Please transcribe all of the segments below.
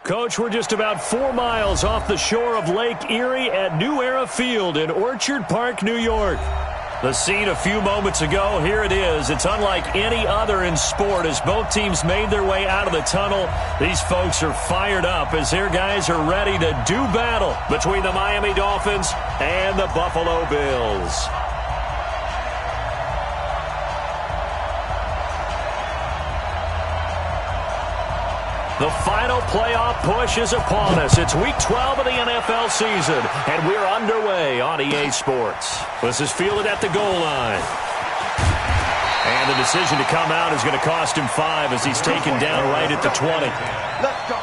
Coach, we're just about 4 miles off the shore of Lake Erie at New Era Field in Orchard Park, New York. The scene a few moments ago, here it is. It's unlike any other in sport as both teams made their way out of the tunnel. These folks are fired up as their guys are ready to do battle between the Miami Dolphins and the Buffalo Bills. The final playoff push is upon us. It's Week 12 of the NFL season, and we're underway on EA Sports. This is fielded at the goal line. And the decision to come out is going to cost him 5 as he's taken down right at the 20. Let's go.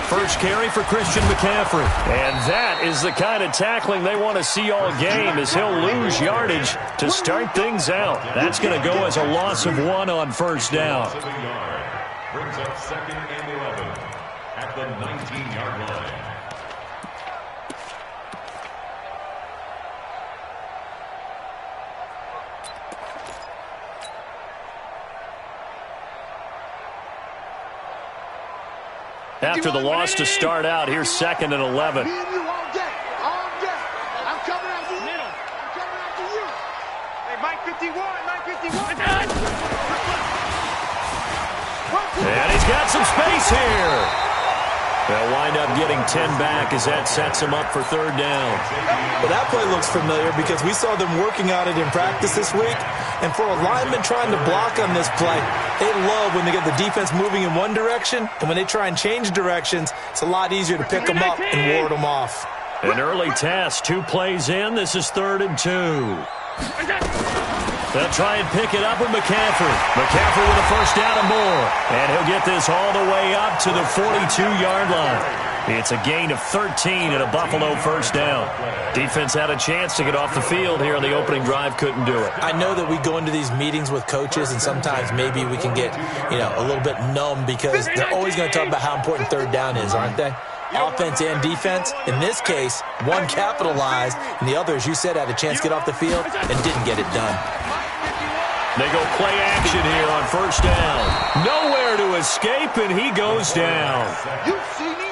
First carry for Christian McCaffrey. And that is the kind of tackling they want to see all game as he'll lose yardage to start things out. That's going to go as a loss of 1 on first down. Brings up 2nd and 11 at the 19-yard line. After the loss to start out, here's 2nd and 11. Me and you all day. All day. I'm coming after you. I'm coming after you. Hey, Mike 51. Mike 51. And he's got some space here. They'll wind up getting 10 back as that sets him up for 3rd down. Well, that play looks familiar because we saw them working on it in practice this week. And for a lineman trying to block on this play, they love when they get the defense moving in one direction. And when they try and change directions, it's a lot easier to pick them up and ward them off. An early task, 2 plays in. This is 3rd and 2. They'll try and pick it up with McCaffrey. McCaffrey with a first down and more. And he'll get this all the way up to the 42-yard line. It's a gain of 13 and a Buffalo first down. Defense had a chance to get off the field here on the opening drive, couldn't do it. I know that we go into these meetings with coaches, and sometimes maybe we can get, a little bit numb because they're always going to talk about how important 3rd down is, aren't they? Offense and defense. In this case, one capitalized, and the other, as you said, had a chance to get off the field and didn't get it done. They go play action here on first down. Nowhere to escape, and he goes down. You see me?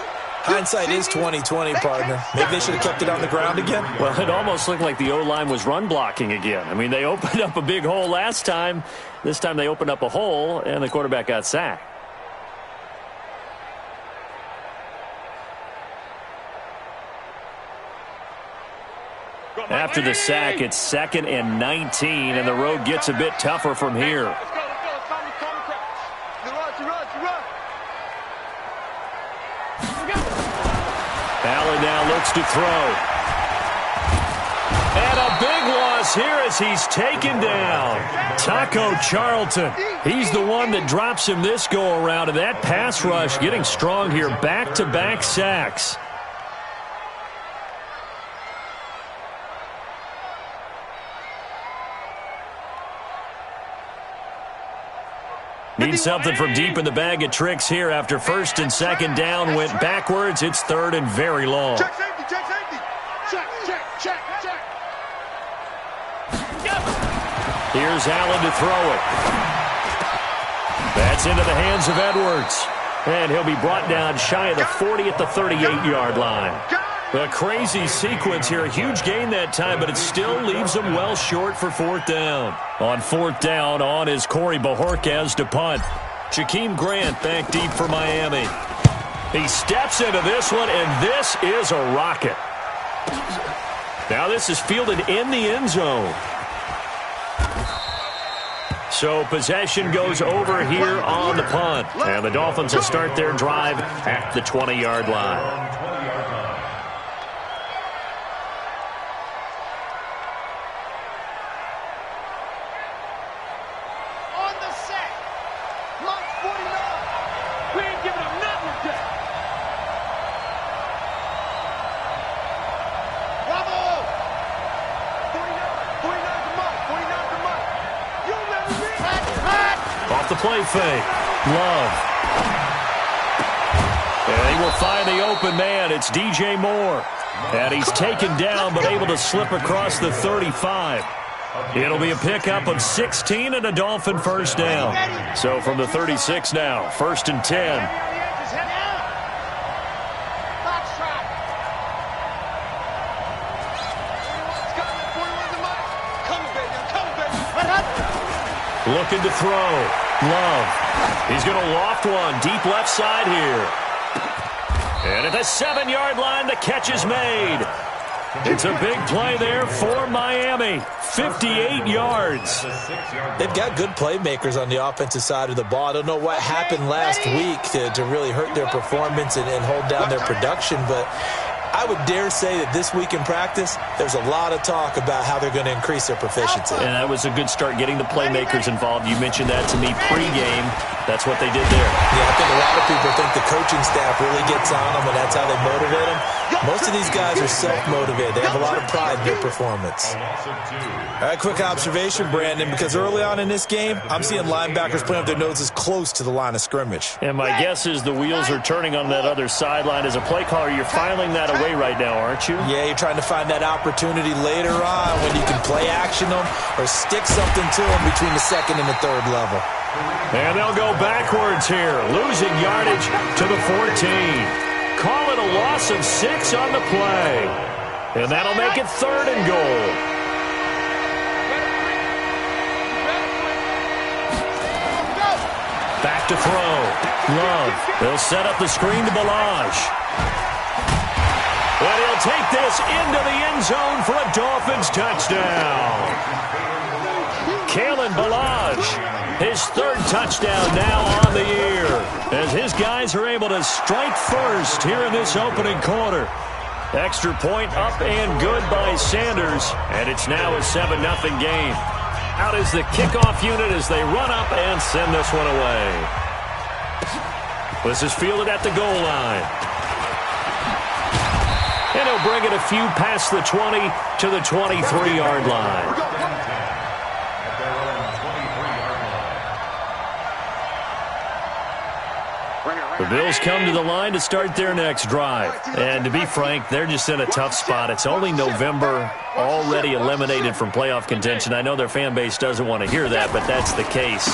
Hindsight is 20/20, partner. Maybe they should have kept it on the ground again. Well, it almost looked like the O-line was run blocking again. I mean, they opened up a big hole last time. This time they opened up a hole, and the quarterback got sacked. After the sack, it's 2nd and 19, and the road gets a bit tougher from here. Let's go. Allen now looks to throw. And a big loss here as he's taken down. Taco Charlton. He's the one that drops him this go-around, and that pass rush getting strong here. Back-to-back sacks. Need something from deep in the bag of tricks here after 1st and 2nd down went backwards. It's 3rd and very long. Check safety. Check. Here's Allen to throw it. That's into the hands of Edwards. And he'll be brought down shy of the 40 at the 38-yard line. A crazy sequence here. A huge gain that time, but it still leaves them well short for 4th down. On 4th down, on is Corey Bojorquez to punt. Jakeem Grant back deep for Miami. He steps into this one, and this is a rocket. Now this is fielded in the end zone. So possession goes over here on the punt. And the Dolphins will start their drive at the 20-yard line. off the play fake. Love. And he will find the open man. It's DJ Moore. And he's taken down but able to slip across the 35. It'll be a pickup of 16 and a Dolphin first down. So from the 36 now, 1st and 10. Looking to throw. Love. He's going to loft one deep left side here. And at the 7-yard line, the catch is made. It's a big play there for Miami. 58 yards. They've got good playmakers on the offensive side of the ball. I don't know what happened last week to really hurt their performance and hold down their production, but I would dare say that this week in practice, there's a lot of talk about how they're going to increase their proficiency. And that was a good start, getting the playmakers involved. You mentioned that to me pregame. That's what they did there. Yeah, I think a lot of people think the coaching staff really gets on them, and that's how they motivate them. Most of these guys are self-motivated. They have a lot of pride in their performance. All right, quick observation, Brandon, because early on in this game, I'm seeing linebackers putting up their noses close to the line of scrimmage. And my guess is the wheels are turning on that other sideline. As a play caller, you're filing that away right now, aren't you? Yeah, you're trying to find that opportunity later on when you can play action them or stick something to them between the 2nd and the 3rd level. And they'll go backwards here, losing yardage to the 14. Call it a loss of 6 on the play. And that'll make it 3rd and goal. Back to throw. Love. They'll set up the screen to Balaj. And he'll take this into the end zone for a Dolphins touchdown. Kalen Balaj, his 3rd touchdown now on the year, as his guys are able to strike first here in this opening quarter. Extra point up and good by Sanders, and it's now a 7-0 game. Out is the kickoff unit as they run up and send this one away. This is fielded at the goal line. And he'll bring it a few past the 20 to the 23-yard line. The Bills come to the line to start their next drive. And to be frank, they're just in a tough spot. It's only November, already eliminated from playoff contention. I know their fan base doesn't want to hear that, but that's the case.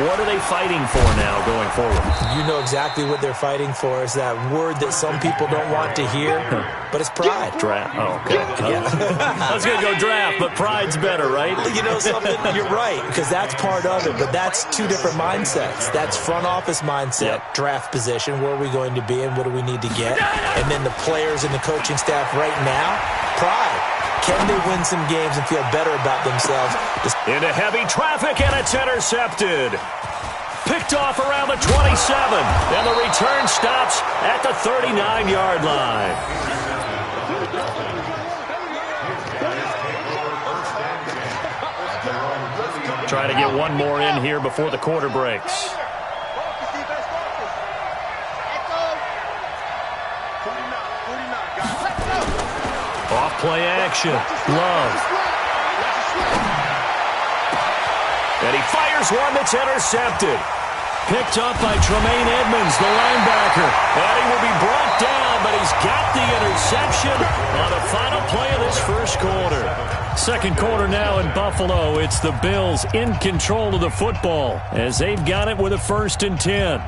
What are they fighting for now going forward? You know exactly what they're fighting for. Is that word that some people don't want to hear, but it's pride. Draft. Oh, okay. Yeah. I was going to go draft, but pride's better, right? You know something? You're right, because that's part of it, but that's 2 different mindsets. That's front office mindset, draft position, where are we going to be and what do we need to get? And then the players and the coaching staff right now, pride. Can they win some games and feel better about themselves? Into heavy traffic, and it's intercepted. Picked off around the 27, and the return stops at the 39-yard line. Trying to get one more in here before the quarter breaks. Off play action. Love. And he fires one that's intercepted. Picked up by Tremaine Edmonds, the linebacker. And he will be brought down, but he's got the interception on the final play of this first quarter. Second quarter now in Buffalo. It's the Bills in control of the football as they've got it with a 1st and 10.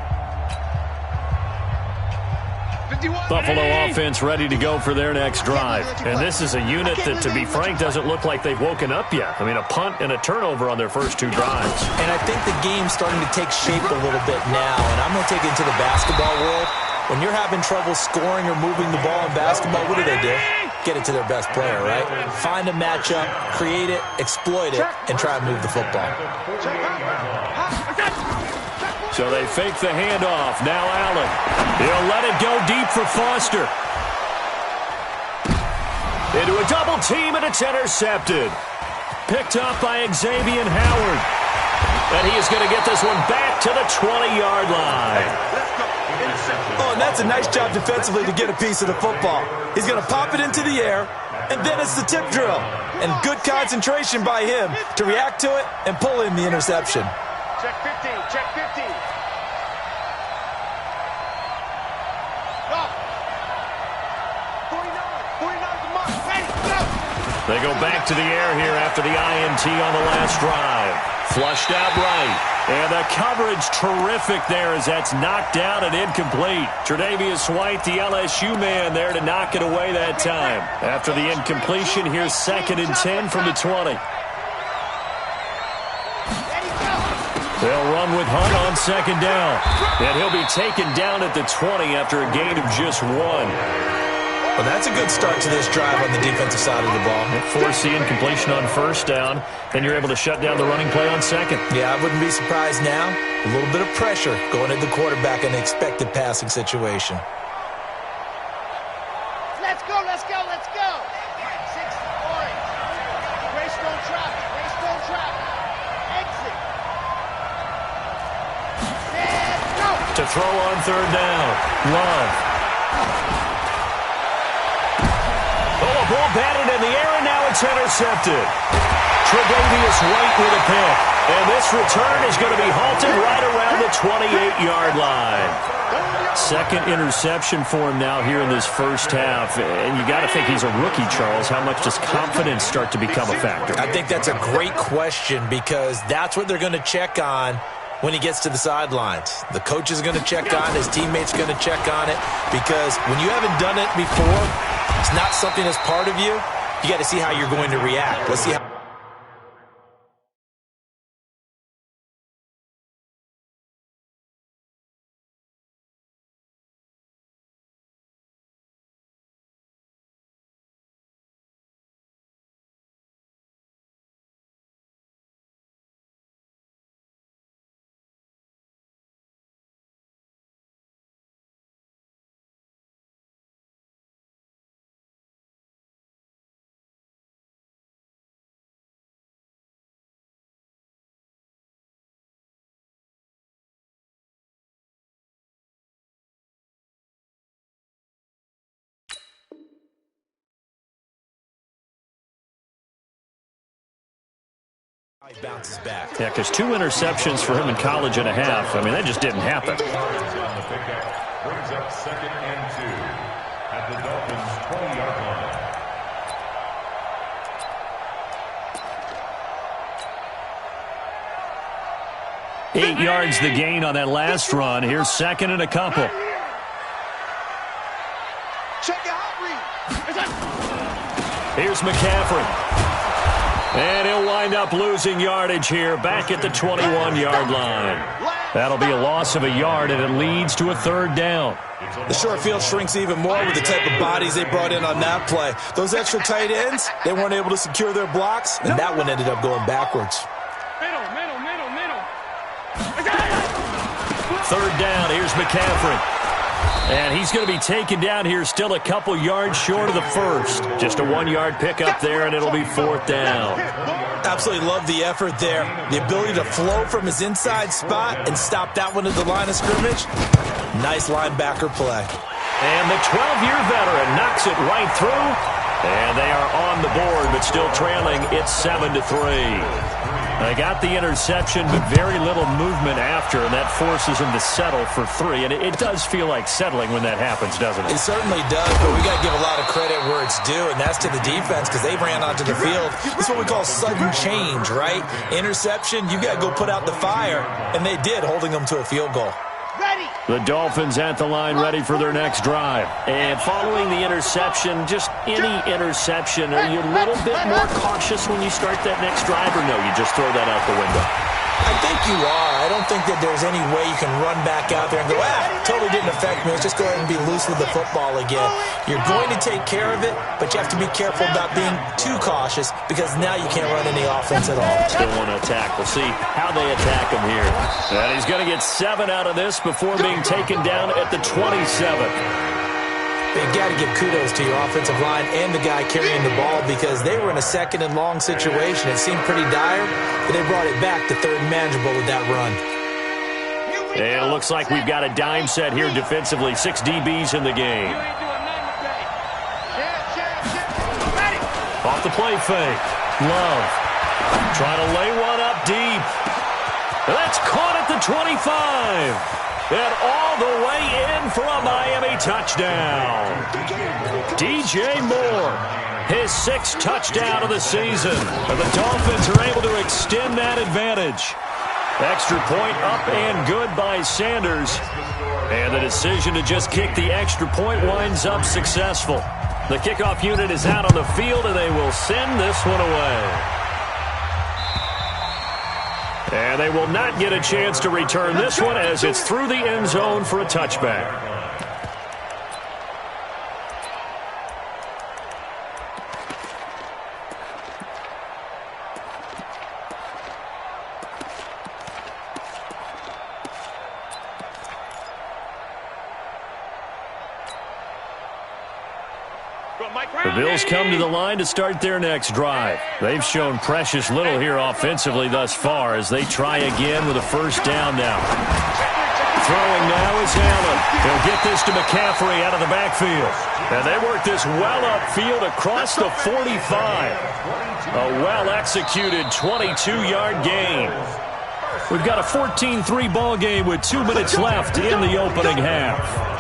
Buffalo offense ready to go for their next drive. And this is a unit that, to be frank, doesn't look like they've woken up yet. I mean, a punt and a turnover on their first 2 drives. And I think the game's starting to take shape a little bit now. And I'm going to take it into the basketball world. When you're having trouble scoring or moving the ball in basketball, what do? Get it to their best player, right? Find a matchup, create it, exploit it, and try and move the football. So they fake the handoff. Now Allen. He'll let it go deep for Foster. Into a double team, and it's intercepted. Picked up by Xavier Howard. And he is going to get this one back to the 20-yard line. Oh, and that's a nice job defensively to get a piece of the football. He's going to pop it into the air, and then it's the tip drill. And good concentration by him to react to it and pull in the interception. Check 15. Check 15. Go. 49. 49's the mark. Ready, go. They go back to the air here after the INT on the last drive. Flushed out right. And the coverage terrific there as that's knocked down and incomplete. Tre'Davious White, the LSU man, there to knock it away that time. After the incompletion, here's 2nd and 10 from the 20. They'll run with Hunt on 2nd down. And he'll be taken down at the 20 after a gain of just 1. Well, that's a good start to this drive on the defensive side of the ball. Force the incompletion on 1st down, then you're able to shut down the running play on 2nd. Yeah, I wouldn't be surprised now. A little bit of pressure going at the quarterback in the expected passing situation. Let's go, let's go, let's go. 6 orange. Greystone traffic, Greystone traffic. Exit. And go. To throw on 3rd down. Love. Oh, a ball batted in the air, and now it's intercepted. Tre'Davious White with a pick. And this return is going to be halted right around the 28-yard line. 2nd interception for him now here in this 1st half. And you got to think he's a rookie, Charles. How much does confidence start to become a factor? I think that's a great question because that's what they're going to check on when he gets to the sidelines. The coach is going to check on it. His teammates are going to check on it because when you haven't done it before, it's not something that's part of you. You got to see how you're going to react. Let's see how. He bounces back. Yeah, because 2 interceptions for him in college and a half. I mean, that just didn't happen. Brings up 2nd and 2 at the Dolphins' 20-yard line. 8 yards the gain on that last run. Here's 2nd and a couple. Check it out, Reed. Here's McCaffrey. And he'll wind up losing yardage here back at the 21-yard line. That'll be a loss of a yard, and it leads to a 3rd down. The short field shrinks even more with the type of bodies they brought in on that play. Those extra tight ends, they weren't able to secure their blocks, and that one ended up going backwards. Middle. 3rd down, here's McCaffrey. And he's going to be taken down here still a couple yards short of the 1st. Just a 1-yard pickup there, and it'll be 4th down. Absolutely love the effort there. The ability to flow from his inside spot and stop that one at the line of scrimmage. Nice linebacker play. And the 12-year veteran knocks it right through. And they are on the board, but still trailing. It's 7-3. They got the interception, but very little movement after, and that forces them to settle for 3. And it does feel like settling when that happens, doesn't it? It certainly does, but we got to give a lot of credit where it's due, and that's to the defense because they ran onto the field. This is what we call sudden change, right? Interception, you got to go put out the fire, and they did, holding them to a field goal. The Dolphins at the line ready for their next drive. And following the interception, just any interception, are you a little bit more cautious when you start that next drive, or no, you just throw that out the window? I think you are. I don't think that there's any way you can run back out there and go, totally didn't affect me. Let's just go ahead and be loose with the football again. You're going to take care of it, but you have to be careful about being too cautious because now you can't run any offense at all. Still want to attack. We'll see how they attack him here. And he's going to get 7 out of this before being taken down at the 27. They've got to give kudos to your offensive line and the guy carrying the ball because they were in a 2nd and long situation. It seemed pretty dire, but they brought it back to 3rd and manageable with that run. And it looks like we've got a dime set here defensively. 6 DBs in the game. Off the play fake. Love. Trying to lay one up deep. That's caught at the 25. And all the way in for a Miami touchdown. DJ Moore, his 6th touchdown of the season. And the Dolphins are able to extend that advantage. Extra point up and good by Sanders. And the decision to just kick the extra point winds up successful. The kickoff unit is out on the field, and they will send this one away. And they will not get a chance to return this one as it's through the end zone for a touchback. The Bills come to the line to start their next drive. They've shown precious little here offensively thus far as they try again with a first down now. Throwing now is Allen. He'll get this to McCaffrey out of the backfield. And they work this well upfield across the 45. A well-executed 22-yard gain. We've got a 14-3 ball game with 2 minutes left in the opening half.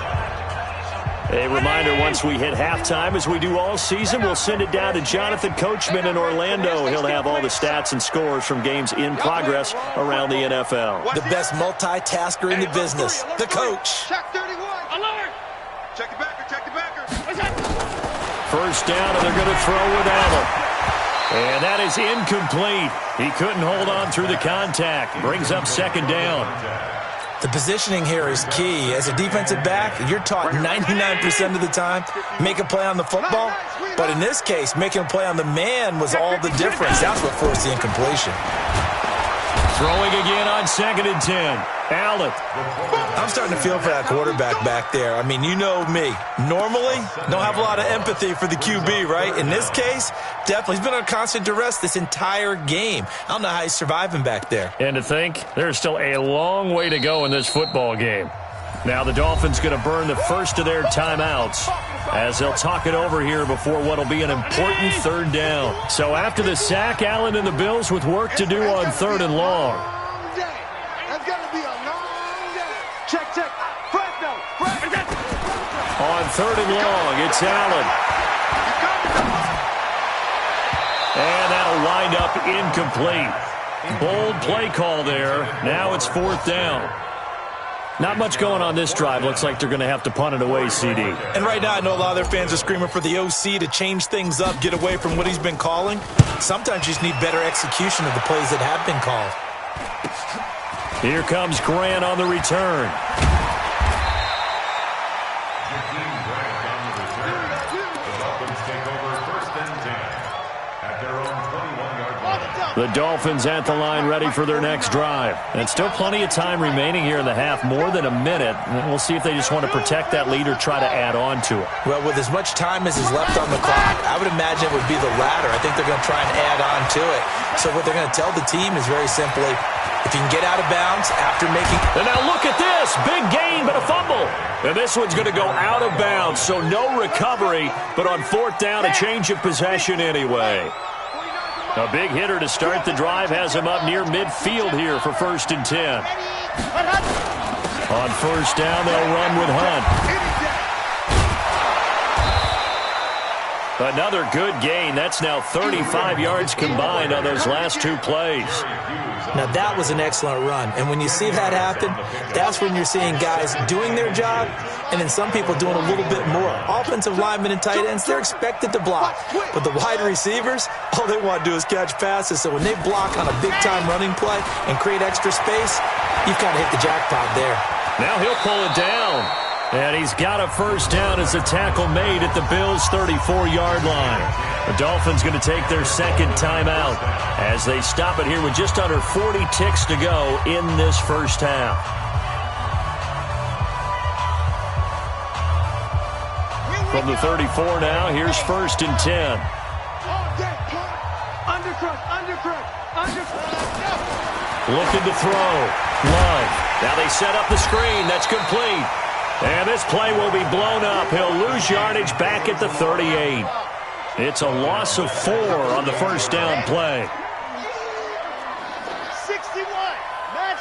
A reminder, once we hit halftime, as we do all season, we'll send it down to Jonathan Coachman in Orlando. He'll have all the stats and scores from games in progress around the NFL. The best multitasker in the business, the coach. Check 31. Alert. Check the backer. Check the backer. First down, and they're going to throw with Allen. And that is incomplete. He couldn't hold on through the contact. Brings up second down. The positioning here is key. As a defensive back, you're taught 99% of the time, make a play on the football. But in this case, making a play on the man was all the difference. That's what forced the incompletion. Throwing again on 2nd and 10. Allen. I'm starting to feel for that quarterback back there. I mean, you know me. Normally, don't have a lot of empathy for the QB, right? In this case, definitely. He's been on constant duress this entire game. I don't know how he's surviving back there. And to think, there's still a long way to go in this football game. Now the Dolphins going to burn the first of their timeouts as they'll talk it over here before what will be an important third down. So after the sack, Allen and the Bills with work to do on 3rd and long. That's going to be a long day. Check. Fresno. On 3rd and long, it's Allen. And that'll wind up incomplete. Bold play call there. Now it's 4th down. Not much going on this drive. Looks like they're going to have to punt it away, CD. And right now, I know a lot of their fans are screaming for the OC to change things up, get away from what he's been calling. Sometimes you just need better execution of the plays that have been called. Here comes Grant on the return. The Dolphins at the line ready for their next drive. And still plenty of time remaining here in the half, more than a minute. We'll see if they just want to protect that lead or try to add on to it. Well, with as much time as is left on the clock, I would imagine it would be the latter. I think they're going to try and add on to it. So what they're going to tell the team is very simply, if you can get out of bounds after making... And now look at this. Big gain, but a fumble. And this one's going to go out of bounds, so no recovery. But on 4th down, a change of possession anyway. A big hitter to start the drive has him up near midfield here for 1st and 10. On 1st down, they'll run with Hunt. Another good gain. That's now 35 yards combined on those last 2 plays. Now, that was an excellent run. And when you see that happen, that's when you're seeing guys doing their job and then some people doing a little bit more. Offensive linemen and tight ends, they're expected to block. But the wide receivers, all they want to do is catch passes. So when they block on a big-time running play and create extra space, you've kind of hit the jackpot there. Now he'll pull it down. And he's got a first down as the tackle made at the Bills' 34-yard line. The Dolphins going to take their 2nd timeout as they stop it here with just under 40 ticks to go in this first half. From the 34 now, here's 1st and 10. Looking to throw. Love. Now they set up the screen. That's complete. And this play will be blown up. He'll lose yardage back at the 38. It's a loss of 4 on the first down play. 61. Match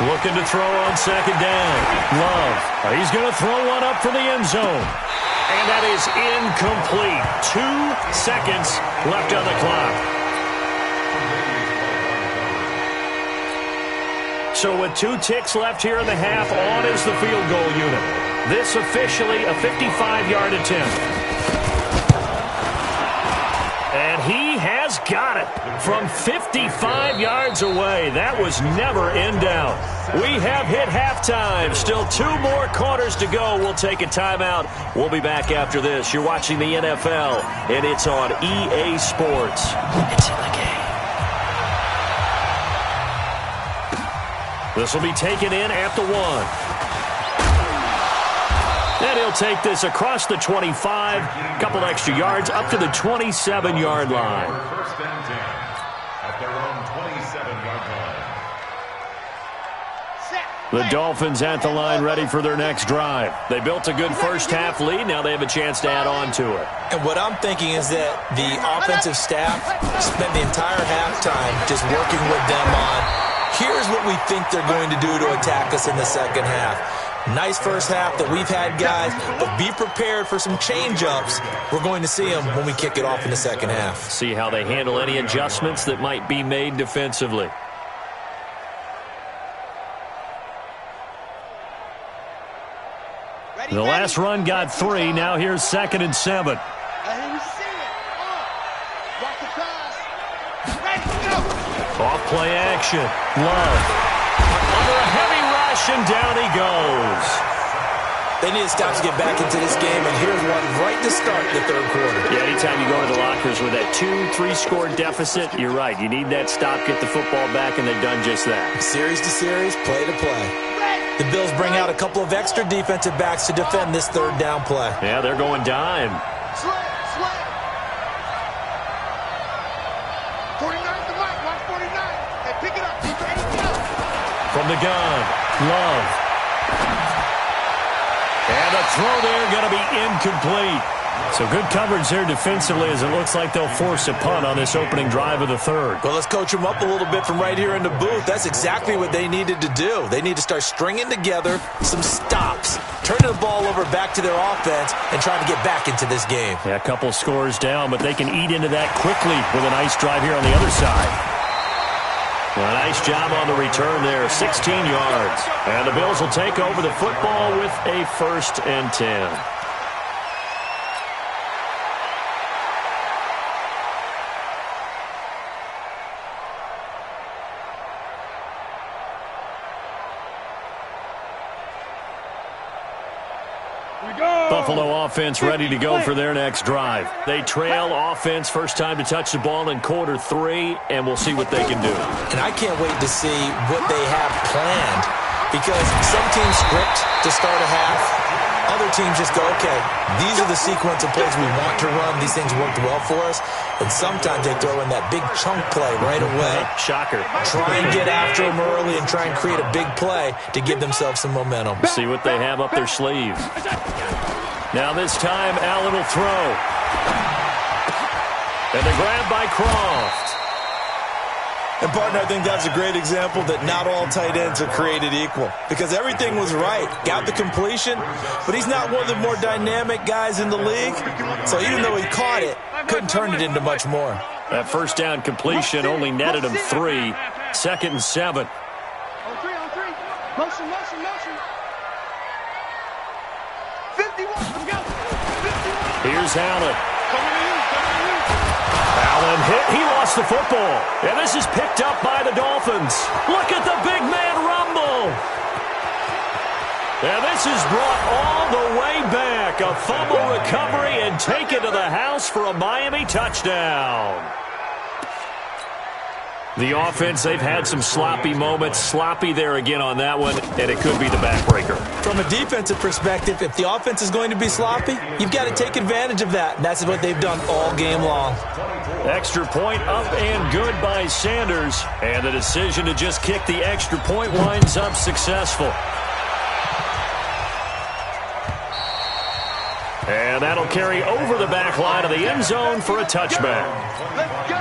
Looking to throw on second down. Love. He's going to throw one up for the end zone. And that is incomplete. 2 seconds left on the clock. So with 2 ticks left here in the half, on is the field goal unit. This officially a 55-yard attempt. And he has got it from 55 yards away. That was never in doubt. We have hit halftime. Still 2 more quarters to go. We'll take a timeout. We'll be back after this. You're watching the NFL, and it's on EA Sports. It's in the game. This will be taken in at the 1. And he'll take this across the 25, couple extra yards, up to the 27-yard line. First and 10 at their own 27-yard line. The Dolphins at the line ready for their next drive. They built a good first-half lead. Now they have a chance to add on to it. And what I'm thinking is that the offensive staff spent the entire halftime just working with them on, here's what we think they're going to do to attack us in the second half. Nice first half that we've had, guys, but be prepared for some change-ups. We're going to see them when we kick it off in the second half. See how they handle any adjustments that might be made defensively. The last run got 3. Now here's 2nd and 7. Off play action. Love. Under a heavy rush, and down he goes. They need to stop to get back into this game, and here's one right to start the third quarter. Yeah, anytime you go to the lockers with that 2-3 score deficit, you're right. You need that stop, get the football back, and they've done just that. Series to series, play to play. The Bills bring out a couple of extra defensive backs to defend this third down play. Yeah, they're going dime. 49 to Mike, watch 49. Hey, pick it up. From the gun, Love. And the throw there going to be incomplete. So good coverage there defensively, as it looks like they'll force a punt on this opening drive of the third. Well, let's coach them up a little bit from right here in the booth. That's exactly what they needed to do. They need to start stringing together some stops, turning the ball over back to their offense, and trying to get back into this game. Yeah, a couple scores down, but they can eat into that quickly with a nice drive here on the other side. Well, a nice job on the return there, 16 yards. And the Bills will take over the football with a 1st and 10. Buffalo offense ready to go for their next drive. They trail offense, first time to touch the ball in quarter 3, and we'll see what they can do. And I can't wait to see what they have planned, because some teams script to start a half. Other teams just go, okay, these are the sequence of plays we want to run. These things worked well for us. And sometimes they throw in that big chunk play right away. Shocker. Try and get after them early and try and create a big play to give themselves some momentum. See what they have up their sleeve. Now this time, Allen will throw. And the grab by Croft. And, partner, I think that's a great example that not all tight ends are created equal, because everything was right. Got the completion, but he's not one of the more dynamic guys in the league. So even though he caught it, couldn't turn it into much more. That first down completion only netted him 3. 2nd and 7. On three. Motion. 51. I'm going. 51. Here's Allen. Allen hit. He lost the football. And this is picked up by the Dolphins. Look at the big man rumble. And this is brought all the way back. A fumble recovery and taken to the house for a Miami touchdown. The offense, they've had some sloppy moments. Sloppy there again on that one, and it could be the backbreaker. From a defensive perspective, if the offense is going to be sloppy, you've got to take advantage of that. And that's what they've done all game long. Extra point up and good by Sanders. And the decision to just kick the extra point winds up successful. And that'll carry over the back line of the end zone for a touchback. Let's go.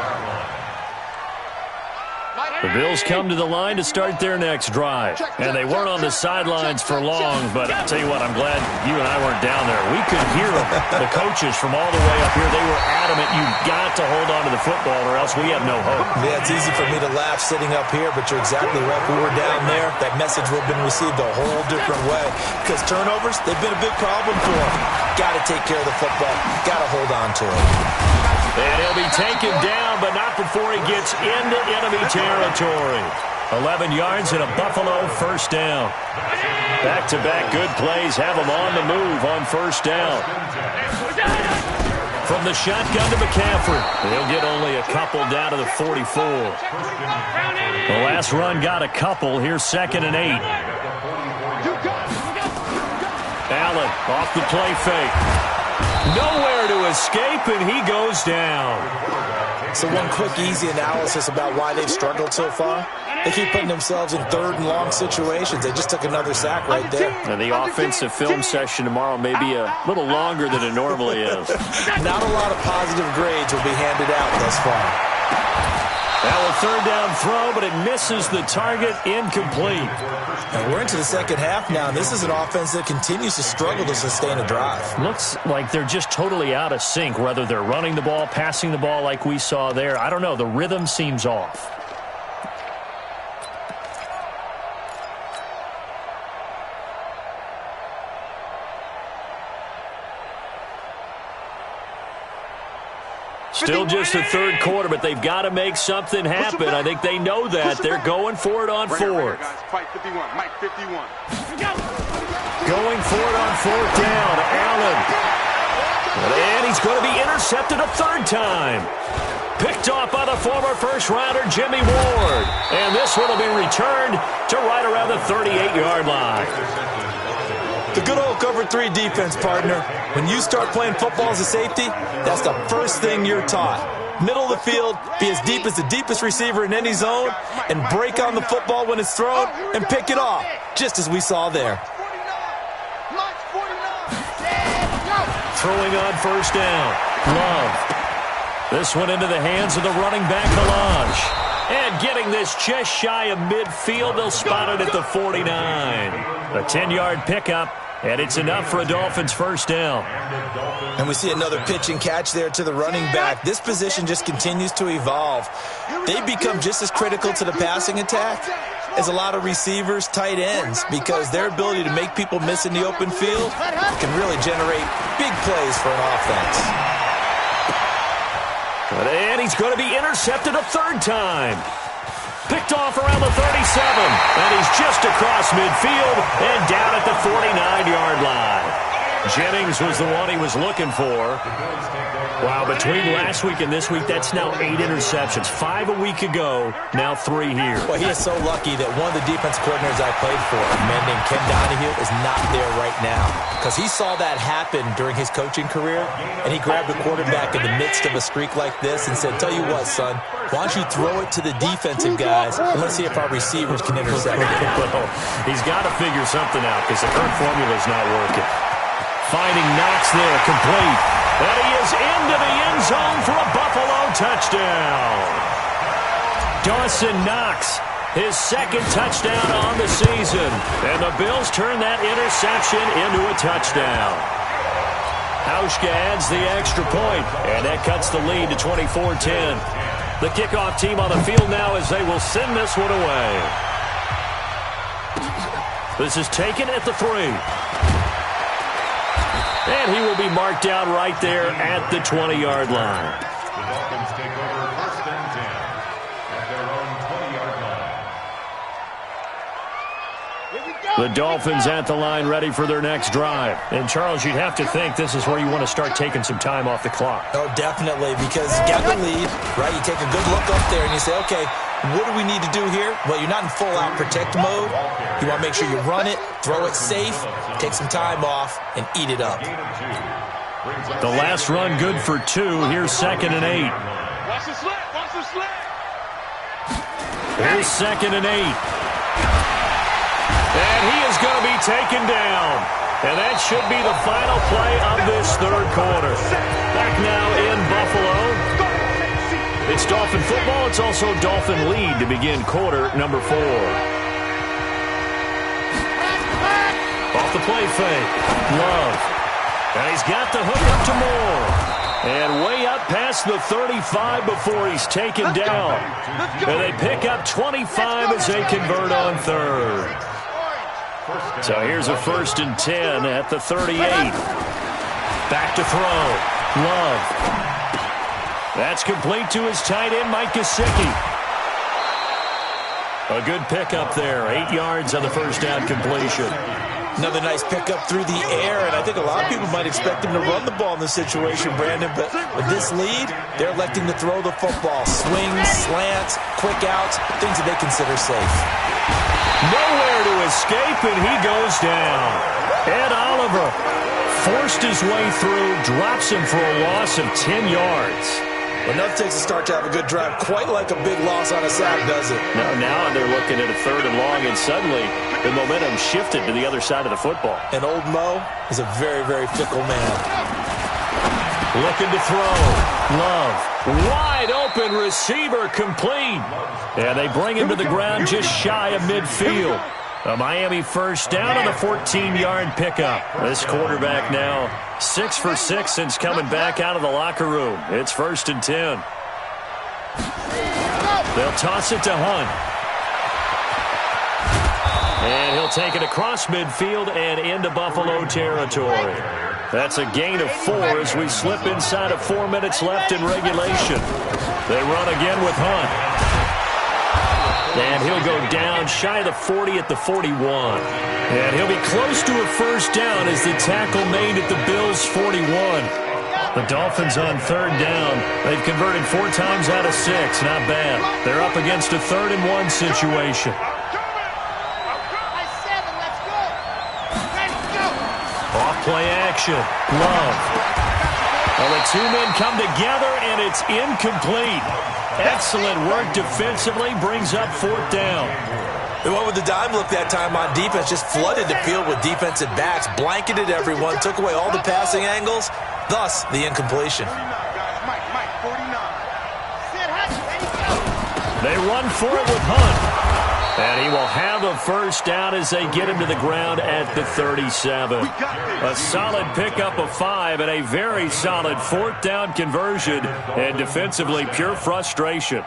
The Bills come to the line to start their next drive. And they weren't on the sidelines for long, but I'll tell you what, I'm glad you and I weren't down there. We could hear them, the coaches from all the way up here. They were adamant, you've got to hold on to the football or else we have no hope. Yeah, it's easy for me to laugh sitting up here, but you're exactly right. We were down there. That message would have been received a whole different way. Because turnovers, they've been a big problem for them. Got to take care of the football. Got to hold on to it. And he'll be taken down, but not before he gets into enemy territory. 11 yards and a Buffalo first down. Back-to-back good plays have him on the move on first down. From the shotgun to McCaffrey. He'll get only a couple down to the 44. The last run got a couple. Here's 2nd and 8. Allen off the play fake. Nowhere to escape, and he goes down. So one quick, easy analysis about why they've struggled so far. They keep putting themselves in 3rd and long situations. They just took another sack right there. And the offensive film session tomorrow may be a little longer than it normally is. Not a lot of positive grades will be handed out thus far. Now a 3rd down throw, but it misses the target, incomplete. And we're into the second half now, and this is an offense that continues to struggle to sustain a drive. Looks like they're just totally out of sync, whether they're running the ball, passing the ball like we saw there. I don't know. The rhythm seems off. Still just the 3rd quarter, but they've got to make something happen. I think they know that. They're going for it on 4th. Fight 51. Mike 51. Going for it on 4th down. Allen. And he's going to be intercepted a 3rd time. Picked off by the former first-rounder Jimmy Ward. And this one will be returned to right around the 38-yard line. The good old cover 3 defense, partner. When you start playing football as a safety, that's the first thing you're taught. Middle of the field, be as deep as the deepest receiver in any zone, and break on the football when it's thrown and pick it off, just as we saw there. Throwing on first down. Love. This one into the hands of the running back, Kalaj. And getting this just shy of midfield, they'll spot it at the 49. A 10-yard pickup, and it's enough for a Dolphins first down. And we see another pitch and catch there to the running back. This position just continues to evolve. They become just as critical to the passing attack as a lot of receivers, tight ends, because their ability to make people miss in the open field can really generate big plays for an offense. And he's going to be intercepted a 3rd time. Picked off around the 37. And he's just across midfield and down at the 49-yard line. Jennings was the one he was looking for. Wow, between last week and this week, that's now 8 interceptions. 5 a week ago, now 3 here. Well, he is so lucky that one of the defense coordinators I played for, a man named Ken Donahue, is not there right now. Because he saw that happen during his coaching career, and he grabbed the quarterback in the midst of a streak like this and said, tell you what, son, why don't you throw it to the defensive guys, and let's see if our receivers can intercept it. Well, he's got to figure something out because the current formula is not working. Finding Knox there, complete. And he is into the end zone for a Buffalo touchdown. Dawson Knox, his 2nd touchdown on the season. And the Bills turn that interception into a touchdown. Hauschka adds the extra point, and that cuts the lead to 24-10. The kickoff team on the field now as they will send this one away. This is taken at the 3. And he will be marked down right there at the 20-yard line. The Dolphins take over 1st and 10 at their own 20-yard line. The Dolphins at the line ready for their next drive. And, Charles, you'd have to think this is where you want to start taking some time off the clock. Oh, definitely, because you got the lead, right? You take a good look up there and you say, okay, what do we need to do here? Well, you're not in full-out protect mode. You want to make sure you run it, throw it safe, take some time off, and eat it up. The last run good for 2. Here's 2nd and 8. Watch the slip. Watch the slip. Here's 2nd and 8. And he is going to be taken down. And that should be the final play of this 3rd quarter. Back now in Buffalo. It's Dolphin football. It's also Dolphin lead to begin quarter number 4. Off the play fake. Love. And he's got the hook up to Moore. And way up past the 35 before he's taken down. And they pick up 25 as they convert on third. So here's a 1st and 10 at the 38. Back to throw. Love. That's complete to his tight end, Mike Gesicki. A good pickup there. 8 yards on the first down completion. Another nice pickup through the air, and I think a lot of people might expect him to run the ball in this situation, Brandon, but with this lead, they're electing to throw the football. Swings, slants, quick outs, things that they consider safe. Nowhere to escape, and he goes down. Ed Oliver forced his way through, drops him for a loss of 10 yards. Enough takes a start to have a good drive, quite like a big loss on a sack, does it? No, now they're looking at a 3rd and long, and suddenly the momentum shifted to the other side of the football. And old Mo is a very, very fickle man. Looking to throw. Love. Wide open receiver complete. And they bring him to the ground just shy of midfield. A Miami first down on the 14-yard pickup. This quarterback now 6 for 6 since coming back out of the locker room. It's 1st and 10. They'll toss it to Hunt. And he'll take it across midfield and into Buffalo territory. That's a gain of 4 as we slip inside of 4 minutes left in regulation. They run again with Hunt. And he'll go down shy of the 40 at the 41. And he'll be close to a first down as the tackle made at the Bills' 41. The Dolphins on 3rd down. They've converted 4 times out of 6. Not bad. They're up against a 3rd and 1 situation. Off-play action. Love. Well, the 2 men come together, and it's incomplete. Excellent work defensively, brings up 4th down. They went with the dime look that time on defense, just flooded the field with defensive backs, blanketed everyone, took away all the passing angles, thus the incompletion. They run for it with Hunt. And he will have a first down as they get him to the ground at the 37. A solid pickup of 5 and a very solid 4th down conversion. And defensively, pure frustration.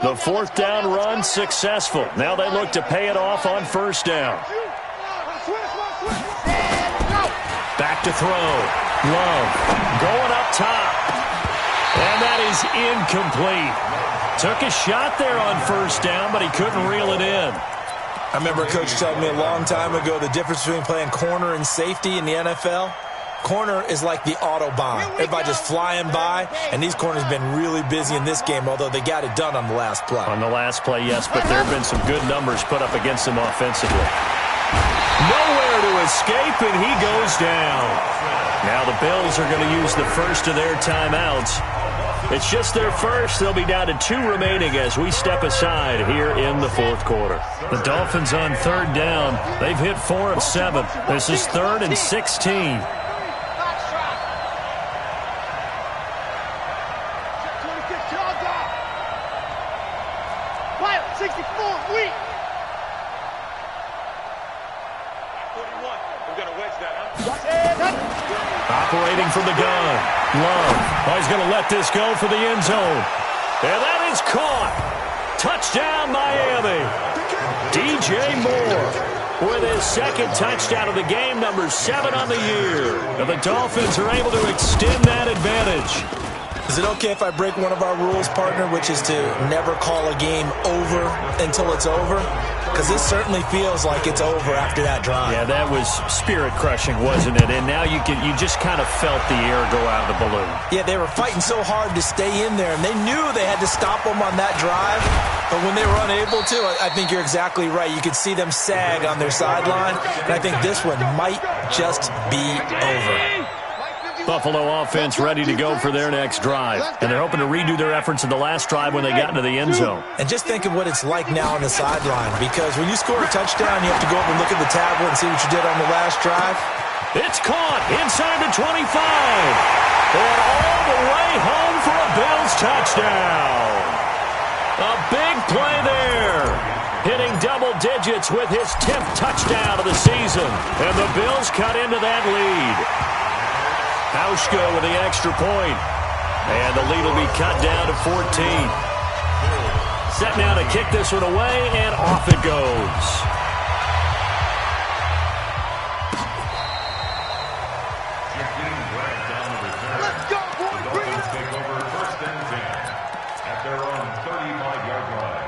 The 4th down run successful. Now they look to pay it off on first down. Back to throw. Love going up top. And that is incomplete. Took a shot there on first down, but he couldn't reel it in. I remember a coach telling me a long time ago the difference between playing corner and safety in the NFL. Corner is like the Autobahn. Everybody just flying by, and these corners have been really busy in this game, although they got it done on the last play. On the last play, yes, but there have been some good numbers put up against them offensively. Nowhere to escape, and he goes down. Now the Bills are going to use the first of their timeouts. It's just their first. They'll be down to 2 remaining as we step aside here in the 4th quarter. The Dolphins on 3rd down. They've hit 4 of 7. This is 3rd and 16. Operating from the gun. Love. Oh, he's going to let this go for the end zone. And that is caught. Touchdown, Miami. DJ Moore with his 2nd touchdown of the game, number 7 on the year. And the Dolphins are able to extend that advantage. Is it okay if I break one of our rules, partner, which is to never call a game over until it's over? Because this certainly feels like it's over after that drive. Yeah, that was spirit-crushing, wasn't it? And now you just kind of felt the air go out of the balloon. Yeah, they were fighting so hard to stay in there, and they knew they had to stop them on that drive. But when they were unable to, I think you're exactly right. You could see them sag on their sideline, and I think this one might just be over. Buffalo offense ready to go for their next drive. And they're hoping to redo their efforts in the last drive when they got into the end zone. And just think of what it's like now on the sideline, because when you score a touchdown, you have to go up and look at the tablet and see what you did on the last drive. It's caught inside the 25. And all the way home for a Bills touchdown. A big play there. Hitting double digits with his 10th touchdown of the season. And the Bills cut into that lead. Hauschka with the extra point. And the lead will be cut down to 14. Set now to kick this one away, and off it goes. Let's go, boys. Bring it up. Take over first and 10 at their own 35-yard line.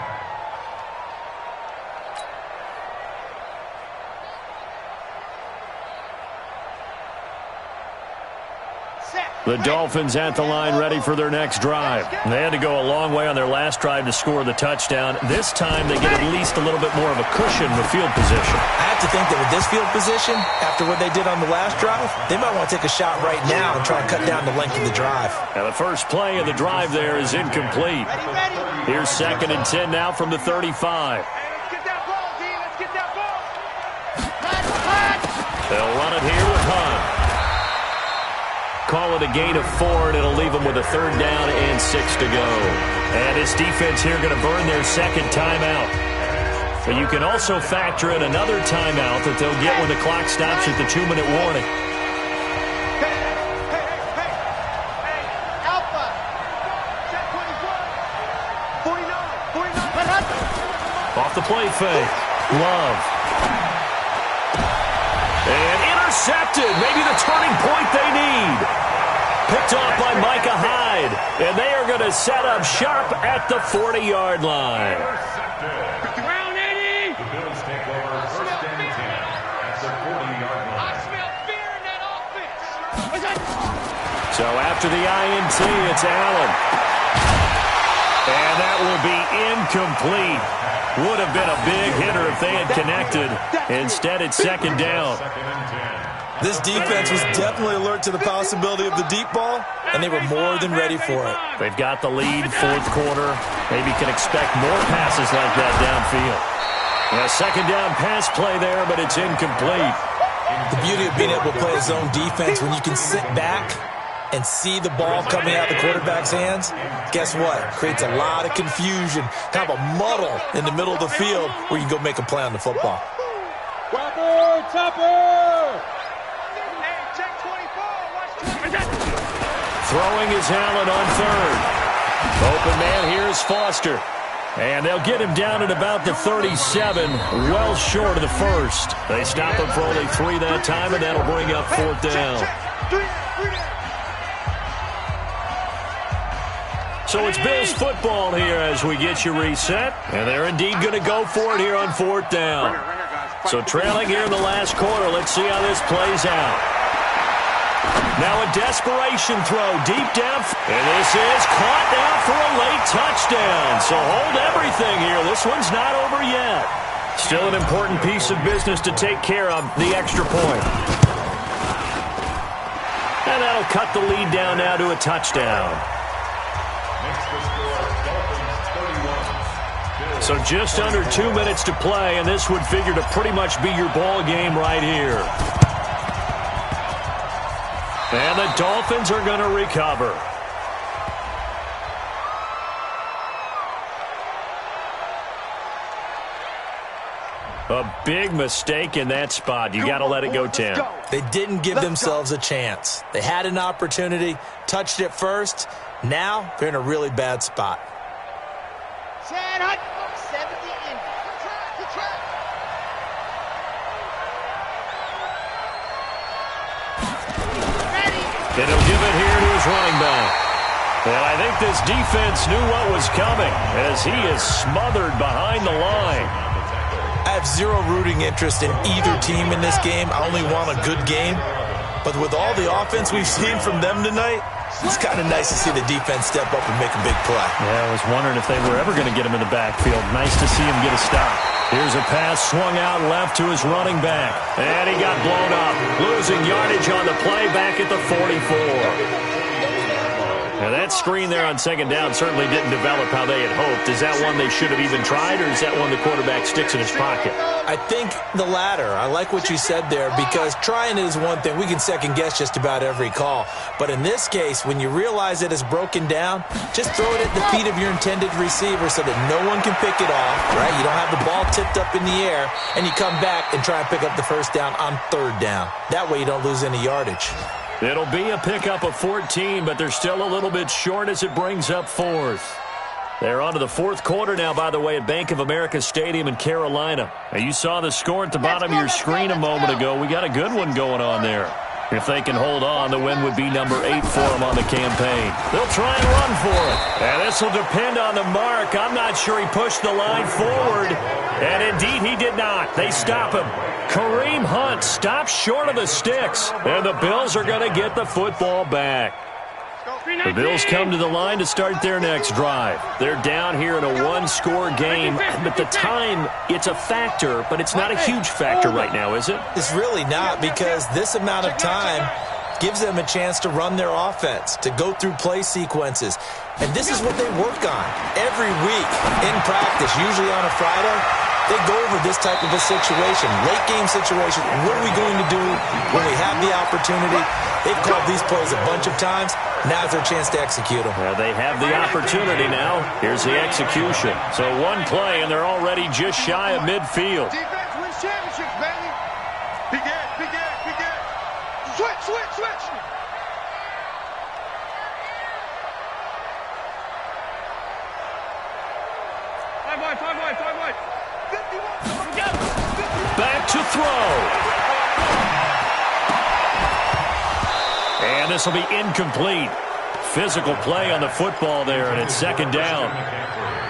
The Dolphins at the line ready for their next drive. They had to go a long way on their last drive to score the touchdown. This time they get at least a little bit more of a cushion with field position. I have to think that with this field position, after what they did on the last drive, they might want to take a shot right now and try and cut down the length of the drive. Now the first play of the drive there is incomplete. Here's 2nd and 10 now from the 35. Let's get that ball, D. Let's get that ball. They'll run it here with Hunt. Call it a gain of 4, and it'll leave them with a 3rd down and 6 to go. And his defense here going to burn their 2nd timeout. But you can also factor in another timeout that they'll get when the clock stops at the 2-minute warning. Hey, Alpha. Set 49. Off the play fake. Love. And intercepted. Maybe the turning point they need. Picked off by Micah Hyde. And they are going to set up sharp at the 40-yard line. Round 80. The Bills take over first and 10 at the 40-yard I line. smell fear in that offense. So after the INT, it's Allen. And that will be incomplete. Would have been a big hitter if they had connected. Instead, it's 2nd down. Second and 10. This defense was definitely alert to the possibility of the deep ball, and they were more than ready for it. They've got the lead, 4th quarter. Maybe can expect more passes like that downfield. A 2nd down pass play there, but it's incomplete. The beauty of being able to play a zone defense when you can sit back and see the ball coming out of the quarterback's hands, guess what? Creates a lot of confusion, kind of a muddle in the middle of the field where you can go make a play on the football. Throwing is Allen on 3rd. Open man here is Foster. And they'll get him down at about the 37, well short of the 1st. They stop him for only 3 that time, and that'll bring up 4th down. So it's Bills football here as we get you reset. And they're indeed going to go for it here on 4th down. So trailing here in the last quarter. Let's see how this plays out. Now a desperation throw deep down. And this is caught now for a late touchdown. So hold everything here. This one's not over yet. Still an important piece of business to take care of, the extra point. And that'll cut the lead down now to a touchdown. Makes the score Dolphins 31. So just under 2 minutes to play, and this would figure to pretty much be your ball game right here. And the Dolphins are going to recover. A big mistake in that spot. You got to let it go, Tim. They didn't give themselves a chance. They had an opportunity, touched it first. Now they're in a really bad spot. Chad Hunt, 70 in. Good try. And he'll give it here to his running back. And I think this defense knew what was coming as he is smothered behind the line. I have zero rooting interest in either team in this game. I only want a good game. But with all the offense we've seen from them tonight, it's kind of nice to see the defense step up and make a big play. Yeah, I was wondering if they were ever going to get him in the backfield. Nice to see him get a stop. Here's a pass swung out left to his running back. And he got blown up. Losing yardage on the play back at the 44. Now that screen there on second down certainly didn't develop how they had hoped. Is that one they should have even tried, or is that one the quarterback sticks in his pocket? I think the latter. I like what you said there, because trying is one thing. We can second-guess just about every call. But in this case, when you realize it is broken down, just throw it at the feet of your intended receiver so that no one can pick it off, right? You don't have the ball tipped up in the air, and you come back and try and pick up the first down on third down. That way you don't lose any yardage. It'll be a pickup of 14, but they're still a little bit short as it brings up fourth. They're on to the fourth quarter now, by the way, at Bank of America Stadium in Carolina. Now, you saw the score at the bottom of your screen a moment ago. We got a good one going on there. If they can hold on, the win would be number 8 for them on the campaign. They'll try and run for it. And this will depend on the mark. I'm not sure he pushed the line forward. And indeed, he did not. They stop him. Kareem Hunt stops short of the sticks. And the Bills are going to get the football back. The Bills come to the line to start their next drive. They're down here in a one-score game. But the time, it's a factor, but it's not a huge factor right now, is it? It's really not, because this amount of time gives them a chance to run their offense, to go through play sequences. And this is what they work on every week in practice, usually on a Friday. They go over this type of a situation, late-game situation. What are we going to do when we have the opportunity? They've called these plays a bunch of times. Now's their chance to execute them. Well, they have the opportunity now. Here's the execution. So one play, and they're already just shy of midfield. Defense wins championships, baby. Begin. Switch. Five wide. 51. Back to throw. And this will be incomplete. Physical play on the football there, and it's second down.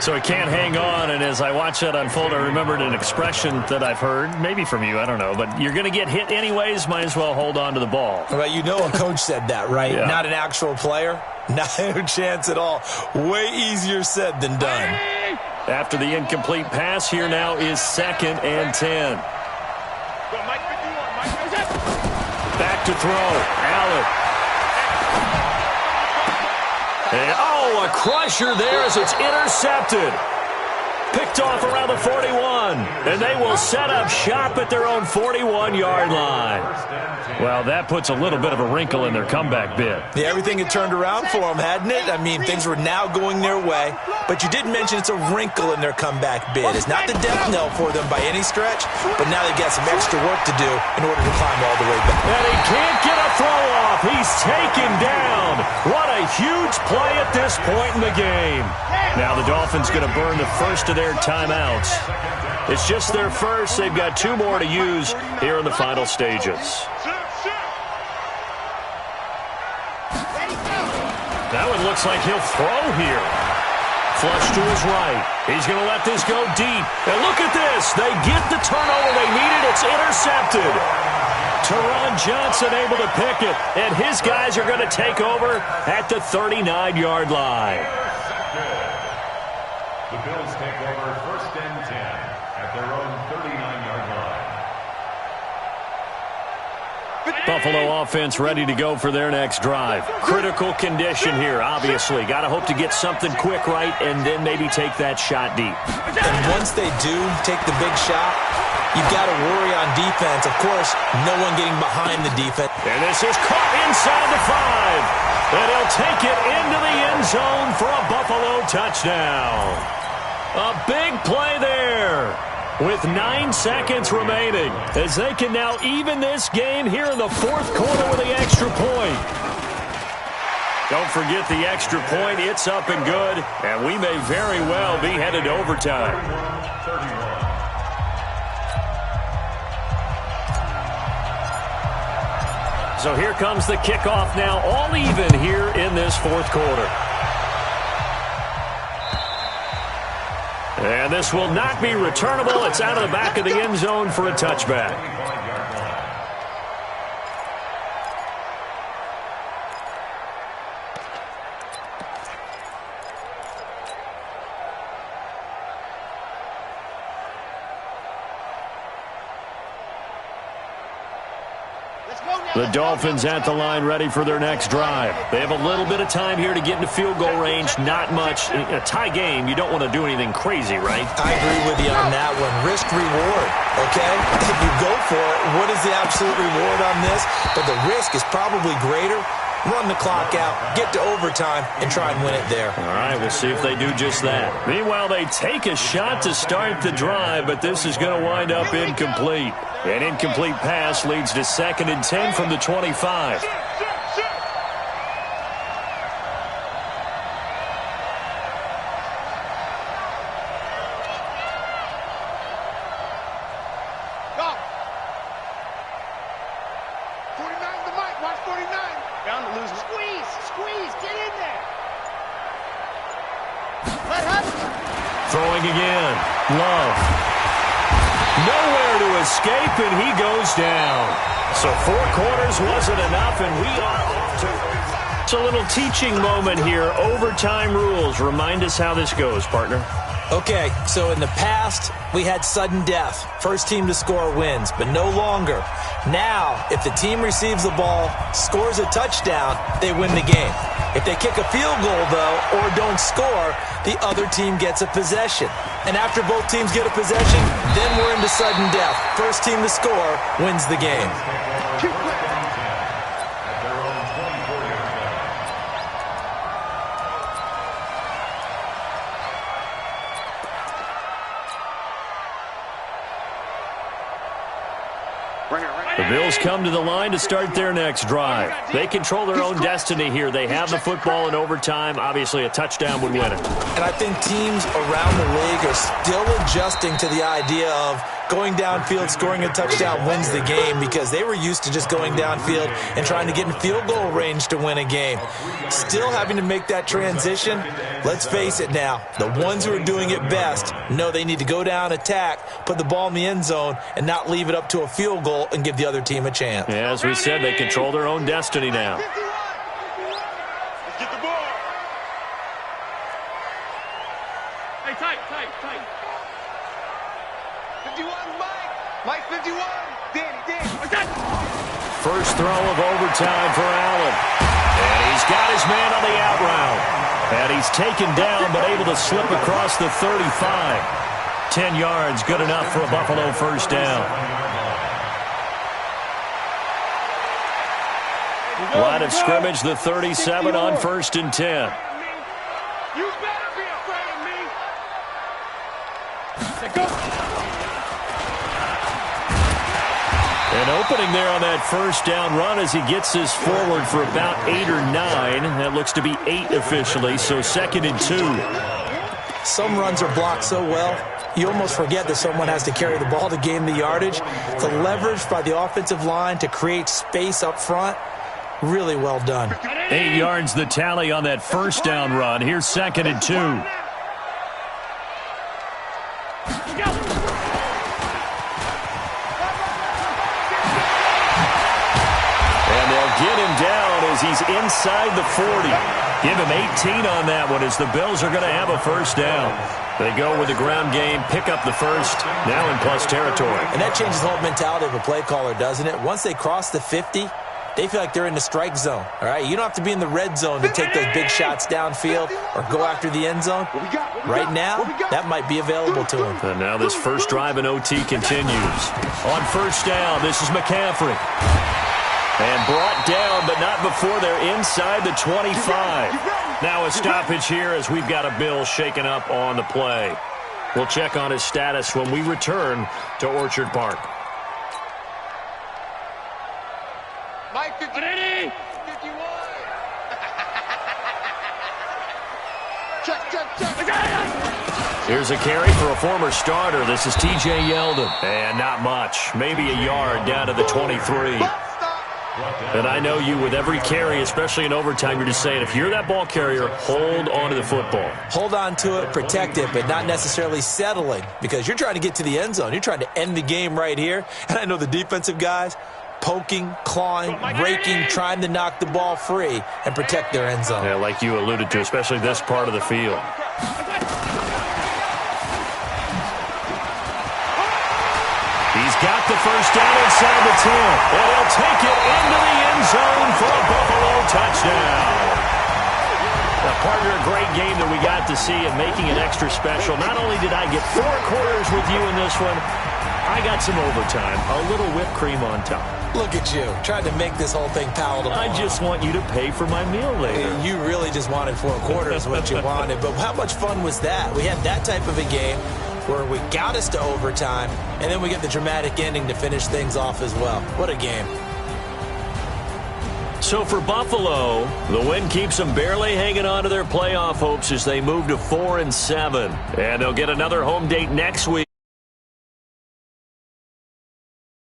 So he can't hang on, and as I watch that unfold, I remembered an expression that I've heard, maybe from you, I don't know, but you're going to get hit anyways, might as well hold on to the ball. Well, you know a coach said that, right? Yeah. Not an actual player. No chance at all. Way easier said than done. After the incomplete pass, here now is 2nd and 10. Back to throw. Allen. And, a crusher there as it's intercepted. Picked off around the 41. And they will set up shop at their own 41-yard line. Well, that puts a little bit of a wrinkle in their comeback bid. Yeah, everything had turned around for them, hadn't it? I mean, things were now going their way. But you did mention it's a wrinkle in their comeback bid. It's not the death knell for them by any stretch, but now they've got some extra work to do in order to climb all the way back. And he can't get a throw off. He's taken down. What a huge play at this point in the game. Now the Dolphins going to burn the first of their timeouts. It's just their first. They've got 2 more to use here in the final stages. That one looks like he'll throw here. Flush to his right. He's going to let this go deep. And look at this. They get the turnover they needed. It's intercepted. Teron Johnson able to pick it. And his guys are going to take over at the 39-yard line. The Bills take over 1st and 10 at their own 39-yard line. Buffalo offense ready to go for their next drive. Critical condition here, obviously. Got to hope to get something quick right and then maybe take that shot deep. And once they do take the big shot, you've got to worry on defense. Of course, no one getting behind the defense. And this is caught inside the 5. And he'll take it into the end zone for a Buffalo touchdown. A big play there with 9 seconds remaining as they can now even this game here in the 4th quarter with the extra point. Don't forget the extra point. It's up and good, and we may very well be headed to overtime. 31. So here comes the kickoff now, all even here in this 4th quarter. And this will not be returnable. It's out of the back of the end zone for a touchback. Let's go now. The Dolphins at the line ready for their next drive. They have a little bit of time here to get into field goal range. Not much. In a tie game, you don't want to do anything crazy, right? I agree with you on that one. Risk reward, okay? If you go for it, what is the absolute reward on this? But the risk is probably greater. Run the clock out, get to overtime, and try and win it there. All right, we'll see if they do just that. Meanwhile, they take a shot to start the drive, but this is going to wind up incomplete. An incomplete pass leads to 2nd and 10 from the 25. Throwing again. Love. Nowhere to escape, and he goes down. So 4 quarters wasn't enough, and we are off to... It's a little teaching moment here. Overtime rules. Remind us how this goes, partner. Okay, so in the past, we had sudden death. First team to score wins, but no longer. Now, if the team receives the ball, scores a touchdown, they win the game. If they kick a field goal, though, or don't score, the other team gets a possession. And after both teams get a possession, then we're into sudden death. First team to score wins the game. The Bills come to the line to start their next drive. They control their own destiny here. They have the football in overtime. Obviously, a touchdown would win it. And I think teams around the league are still adjusting to the idea of going downfield, scoring a touchdown wins the game, because they were used to just going downfield and trying to get in field goal range to win a game. Still having to make that transition. Let's face it now, the ones who are doing it best know they need to go down, attack, put the ball in the end zone, and not leave it up to a field goal and give the other team a chance. Yeah, as we said, they control their own destiny now. Let's get the ball. Hey, tight. 51, Mike 51. Danny. First throw of overtime for Allen. And he's got his man on the out route. And he's taken down, but able to slip across the 35. 10 yards, good enough for a Buffalo first down. Line of scrimmage, the 37 on 1st and 10. You better be afraid of me. Go. An opening there on that first down run as he gets this forward for about 8 or 9. That looks to be 8 officially, so 2nd and 2. Some runs are blocked so well, you almost forget that someone has to carry the ball to gain the yardage. The leverage by the offensive line to create space up front, really well done. 8 yards the tally on that first down run. Here's 2nd and 2. And they'll get him down as he's inside the 40. Give him 18 on that one as the Bills are going to have a first down. They go with the ground game, pick up the first, now in plus territory. And that changes the whole mentality of a play caller, doesn't it? Once they cross the 50, they feel like they're in the strike zone, all right? You don't have to be in the red zone to take those big shots downfield or go after the end zone. Right now, that might be available to them. And now this first drive in OT continues. On first down, this is McCaffrey. And brought down, but not before they're inside the 25. Now a stoppage here as we've got a Bill shaken up on the play. We'll check on his status when we return to Orchard Park. Mike 51. Check. Here's a carry for a former starter. This is T.J. Yeldon. And not much. Maybe a yard down to the 23. And I know you, with every carry, especially in overtime, you're just saying, if you're that ball carrier, hold on to the football. Hold on to it, protect it, but not necessarily settling, because you're trying to get to the end zone. You're trying to end the game right here. And I know the defensive guys, poking, clawing, raking, trying to knock the ball free and protect their end zone. Yeah, like you alluded to, especially this part of the field. He's got got the first down inside the 10. And he'll take it into the end zone for a Buffalo touchdown. Now, partner, a great game that we got to see and making it extra special. Not only did I get 4 quarters with you in this one, I got some overtime, a little whipped cream on top. Look at you, trying to make this whole thing palatable. I just want you to pay for my meal later. You really just wanted 4 quarters, what you wanted. But how much fun was that? We had that type of a game where we got us to overtime, and then we get the dramatic ending to finish things off as well. What a game. So for Buffalo, the win keeps them barely hanging on to their playoff hopes as they move to 4-7. And they'll get another home date next week.